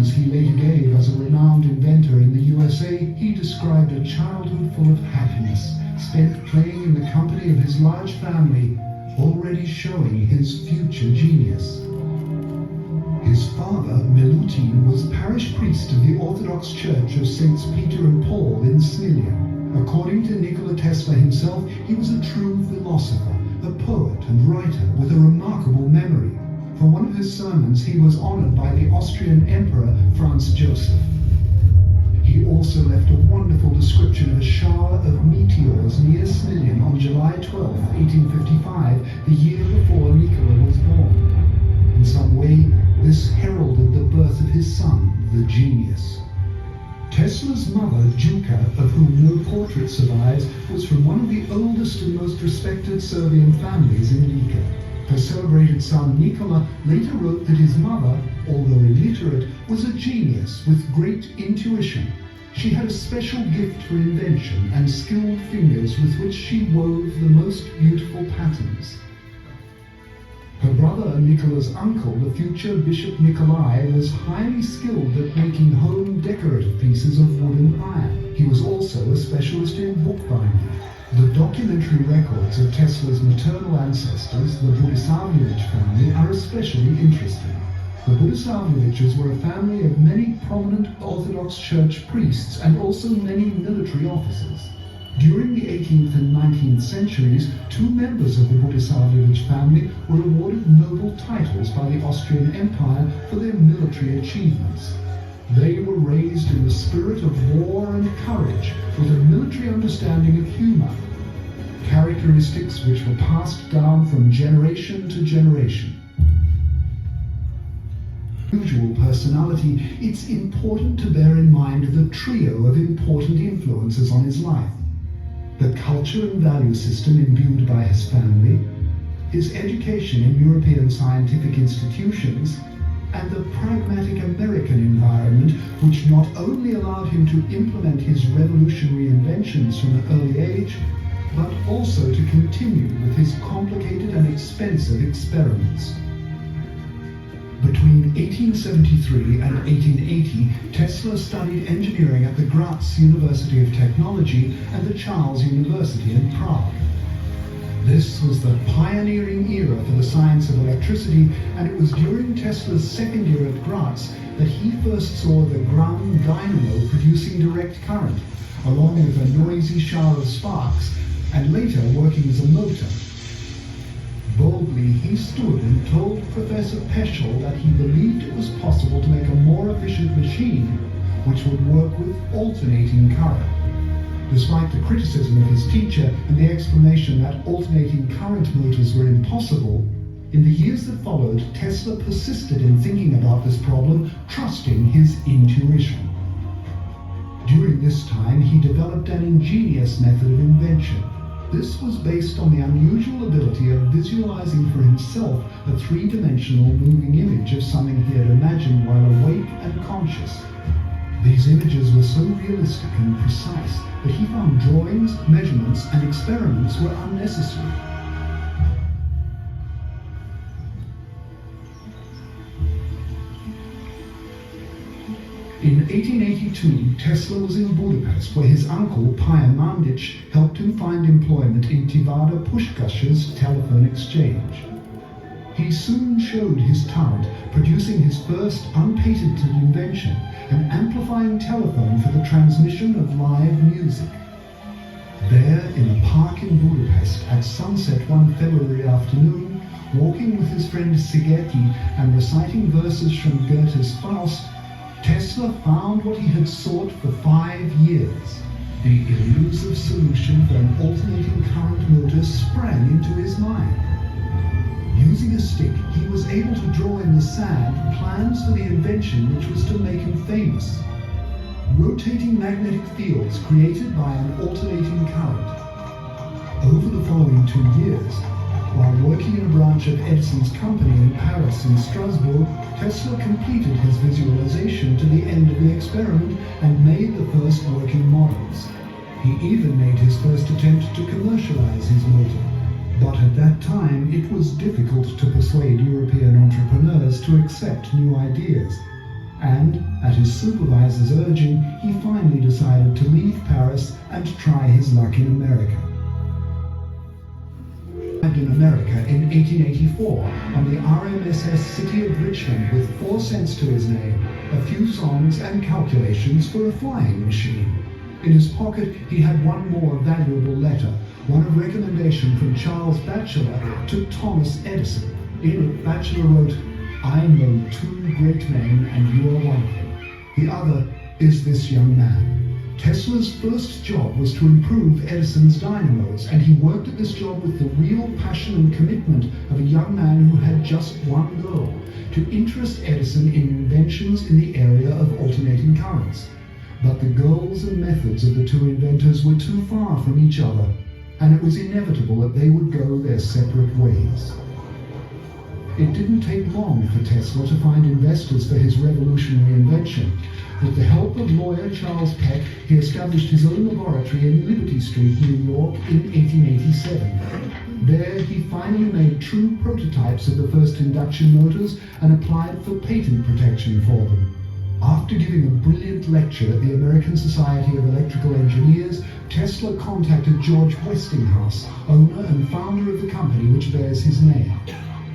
interviews he later gave as a renowned inventor in the USA, he described a childhood full of happiness, spent playing in the company of his large family, already showing his future genius. His father, Milutin, was parish priest of the Orthodox Church of Saints Peter and Paul in Smilja. According to Nikola Tesla himself, he was a true philosopher, a poet and writer with a remarkable memory. For one of his sermons, he was honored by the Austrian Emperor Franz Joseph. He also left a wonderful description of a shower of meteors near Smiljan on July 12, 1855, the year before Nikola was born. In some way, this heralded the birth of his son, the genius. Tesla's mother, Juka, of whom no portrait survives, was from one of the oldest and most respected Serbian families in Lika. Her celebrated son Nikola later wrote that his mother, although illiterate, was a genius with great intuition. She had a special gift for invention and skilled fingers with which she wove the most beautiful patterns. Her brother, Nikola's uncle, the future Bishop Nikolai, was highly skilled at making home decorative pieces of wood and iron. He was also a specialist in bookbinding. The documentary records of Tesla's maternal ancestors, the Budisavljević family, are especially interesting. The Budisavljevićes were a family of many prominent Orthodox Church priests and also many military officers. During the 18th and 19th centuries, two members of the Budisavljević family were awarded noble titles by the Austrian Empire for their military achievements. They were raised in the spirit of war and courage, with a military understanding of humor, characteristics which were passed down from generation to generation. Usual personality, it's important to bear in mind the trio of important influences on his life: the culture and value system imbued by his family, his education in European scientific institutions, and the pragmatic American environment which not only allowed him to implement his revolutionary inventions from an early age, but also to continue with his complicated and expensive experiments. Between 1873 and 1880, Tesla studied engineering at the Graz University of Technology and the Charles University in Prague. This was the pioneering era for the science of electricity, and it was during Tesla's second year at Graz that he first saw the ground dynamo producing direct current, along with a noisy shower of sparks, and later working as a motor. Boldly, he stood and told Professor Peschel that he believed it was possible to make a more efficient machine which would work with alternating current. Despite the criticism of his teacher and the explanation that alternating current motors were impossible, in the years that followed, Tesla persisted in thinking about this problem, trusting his intuition. During this time, he developed an ingenious method of invention. This was based on the unusual ability of visualizing for himself a three-dimensional moving image of something he had imagined while awake and conscious. These images were so realistic and precise that he found drawings, measurements, and experiments were unnecessary. In 1882, Tesla was in Budapest, where his uncle, Pia Mandic, helped him find employment in Tivada Puskas's telephone exchange. He soon showed his talent, producing his first unpatented invention, an amplifying telephone for the transmission of live music. There, in a park in Budapest, at sunset one February afternoon, walking with his friend Szigeti and reciting verses from Goethe's Faust, Tesla found what he had sought for 5 years. The elusive solution for an alternating current motor sprang into his mind. Using a stick, he was able to draw in the sand plans for the invention which was to make him famous. Rotating magnetic fields created by an alternating current. Over the following 2 years, while working in a branch of Edison's company in Paris and Strasbourg, Tesla completed his visualization to the end of the experiment and made the first working models. He even made his first attempt to commercialize his motor. But at that time, it was difficult to persuade European entrepreneurs to accept new ideas. and, at his supervisor's urging, he finally decided to leave Paris and try his luck in America. He arrived in America in 1884 on the RMSS City of Richmond with 4 cents to his name, a few songs and calculations for a flying machine. In his pocket he had one more valuable letter, one of recommendation from Charles Batchelor to Thomas Edison. In it, Batchelor wrote, "I know 2 great men and you are one of them. The other is this young man." Tesla's first job was to improve Edison's dynamos, and he worked at this job with the real passion and commitment of a young man who had just one goal: to interest Edison in inventions in the area of alternating currents. But the goals and methods of the 2 inventors were too far from each other, and it was inevitable that they would go their separate ways. It didn't take long for Tesla to find investors for his revolutionary invention. With the help of lawyer Charles Peck, he established his own laboratory in Liberty Street, New York, in 1887. There, he finally made true prototypes of the first induction motors and applied for patent protection for them. After giving a brilliant lecture at the American Society of Electrical Engineers, Tesla contacted George Westinghouse, owner and founder of the company which bears his name.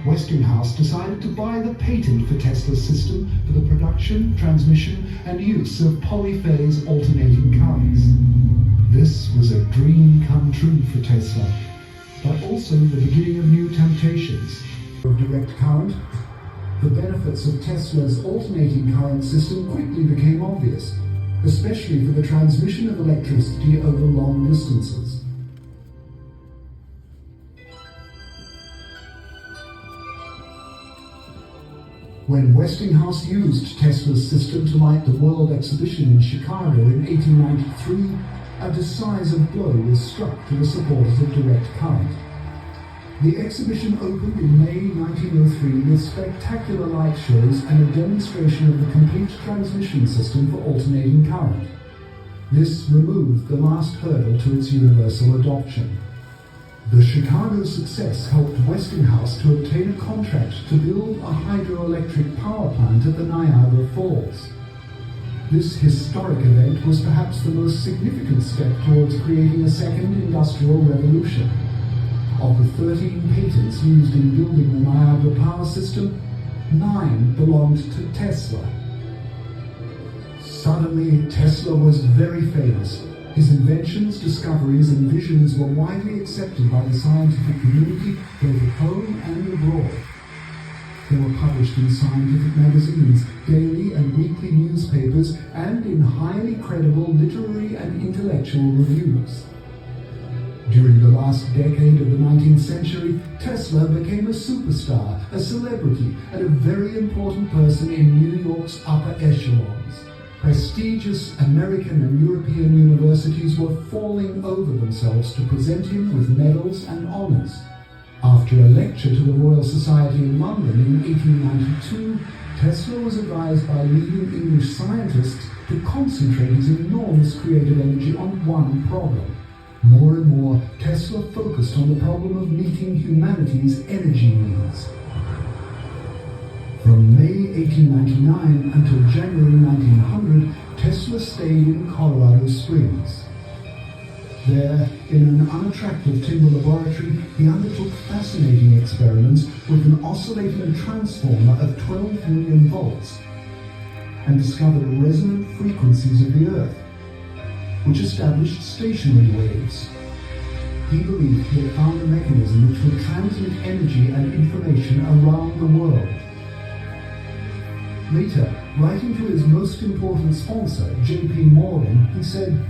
Westinghouse decided to buy the patent for Tesla's system for the production, transmission, and use of polyphase alternating currents. This was a dream come true for Tesla, but also the beginning of new temptations. Of direct current, the benefits of Tesla's alternating current system quickly became obvious, especially for the transmission of electricity over long distances. When Westinghouse used Tesla's system to light the World Exhibition in Chicago in 1893, a decisive blow was struck to the supporters of direct current. The exhibition opened in May 1903 with spectacular light shows and a demonstration of the complete transmission system for alternating current. This removed the last hurdle to its universal adoption. The Chicago success helped Westinghouse to obtain a contract to build a hydroelectric power plant at the Niagara Falls. This historic event was perhaps the most significant step towards creating a second industrial revolution. Of the 13 patents used in building the Niagara power system, 9 belonged to Tesla. Suddenly, Tesla was very famous. His inventions, discoveries, and visions were widely accepted by the scientific community, both at home and abroad. They were published in scientific magazines, daily and weekly newspapers, and in highly credible literary and intellectual reviews. During the last decade of the 19th century, Tesla became a superstar, a celebrity, and a very important person in New York's upper echelons. Prestigious American and European universities were falling over themselves to present him with medals and honors. After a lecture to the Royal Society in London in 1892, Tesla was advised by leading English scientists to concentrate his enormous creative energy on one problem. More and more, Tesla focused on the problem of meeting humanity's energy needs. From May 1899 until January 1900, Tesla stayed in Colorado Springs. There, in an unattractive timber laboratory, he undertook fascinating experiments with an oscillating transformer of 12 million volts and discovered resonant frequencies of the Earth, which established stationary waves. He believed he had found a mechanism which would transmit energy and information around the world. Later, writing to his most important sponsor, J.P. Morgan, he said,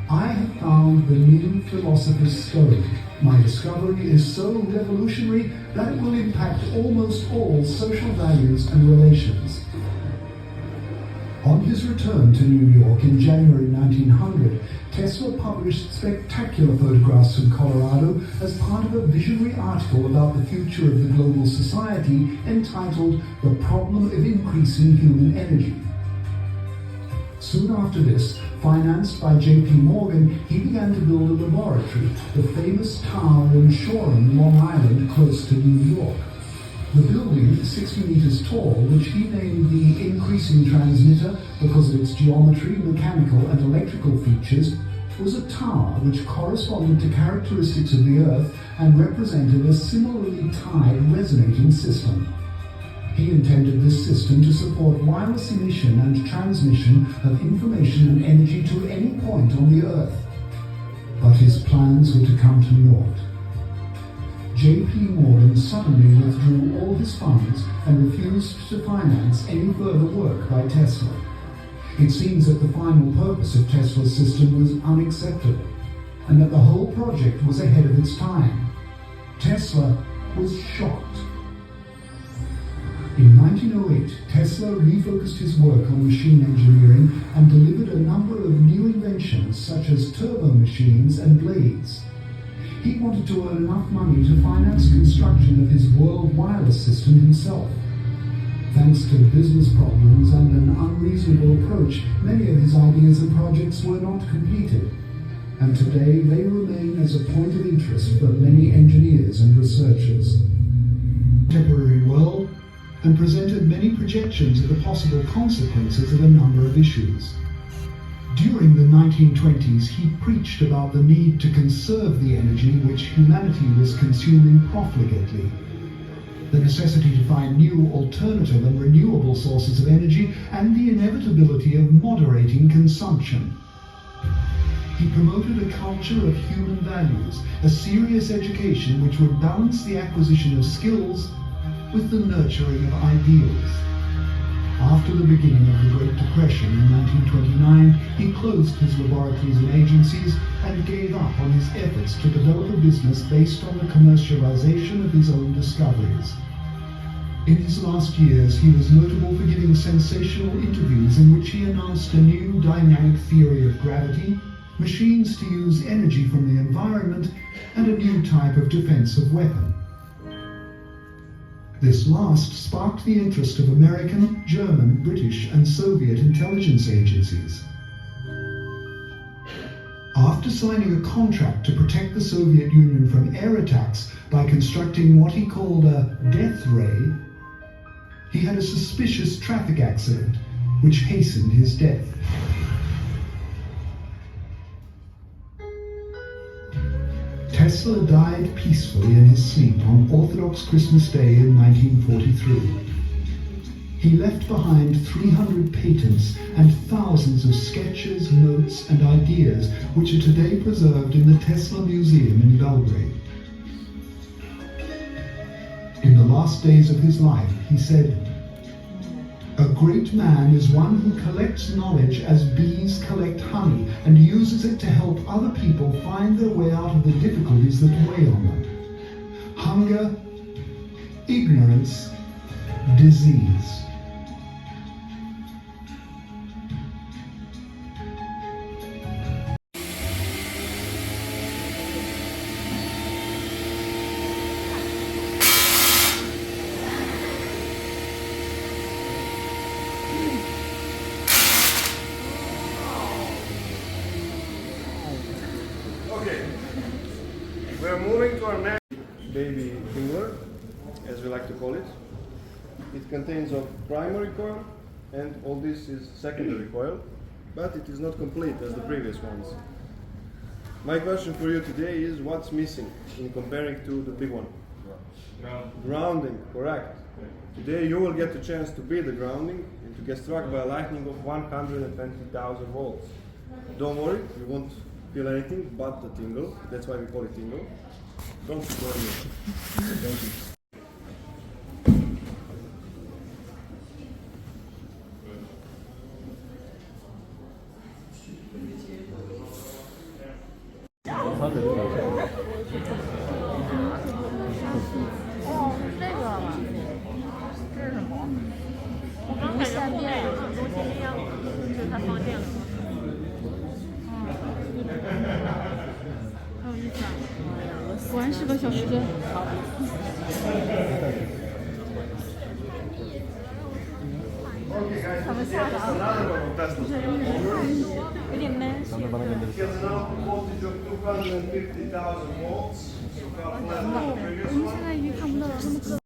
"I have found the new philosopher's stone. My discovery is so revolutionary that it will impact almost all social values and relations." On his return to New York in January 1900, Tesla published spectacular photographs from Colorado as part of a visionary article about the future of the global society entitled "The Problem of Increasing Human Energy." Soon after this, financed by J.P. Morgan, he began to build a laboratory, the famous tower in Shoreham, Long Island, close to New York. The building, 60 meters tall, which he named the increasing transmitter because of its geometry, mechanical and electrical features, was a tower which corresponded to characteristics of the Earth and represented a similarly tied resonating system. He intended this system to support wireless emission and transmission of information and energy to any point on the Earth. But his plans were to come to naught. J.P. Morgan suddenly withdrew all his funds and refused to finance any further work by Tesla. It seems that the final purpose of Tesla's system was unacceptable, and that the whole project was ahead of its time. Tesla was shocked. In 1908, Tesla refocused his work on machine engineering and delivered a number of new inventions such as turbo machines and blades. He wanted to earn enough money to finance construction of his world wireless system himself. Thanks to business problems and an unreasonable approach, many of his ideas and projects were not completed, and today they remain as a point of interest for many engineers and researchers. Contemporary world, and presented many projections of the possible consequences of a number of issues. During the 1920s, he preached about the need to conserve the energy which humanity was consuming profligately, the necessity to find new alternative and renewable sources of energy, and the inevitability of moderating consumption. He promoted a culture of human values, a serious education which would balance the acquisition of skills with the nurturing of ideals. After the beginning of the Great Depression in 1929, he closed his laboratories and agencies and gave up on his efforts to develop a business based on the commercialization of his own discoveries. In his last years, he was notable for giving sensational interviews in which he announced a new dynamic theory of gravity, machines to use energy from the environment, and a new type of defensive weapon. This last sparked the interest of American, German, British, and Soviet intelligence agencies. After signing a contract to protect the Soviet Union from air attacks by constructing what he called a death ray, he had a suspicious traffic accident which hastened his death. Tesla died peacefully in his sleep on Orthodox Christmas Day in 1943. He left behind 300 patents and thousands of sketches, notes, and ideas which are today preserved in the Tesla Museum in Belgrade. In the last days of his life, he said, "A great man is one who collects knowledge as bees collect honey and uses it to help other people find their way out of the difficulties that weigh on them. Hunger, ignorance, disease." Okay, we're moving to our next baby finger, as we like to call it. It contains a primary coil, and all this is secondary coil, but it is not complete as the previous ones. My question for you today is, what's missing in comparing to the big one? Grounding, correct. Today you will get the chance to be the grounding and to get struck by a lightning of 120,000 volts. Don't worry, you won't feel anything but the tingle. That's why we call it tingle. Don't worry. Thank you.果然是个小时间。他们下的啊，就是有点闷。我们现在已经看不到那么个。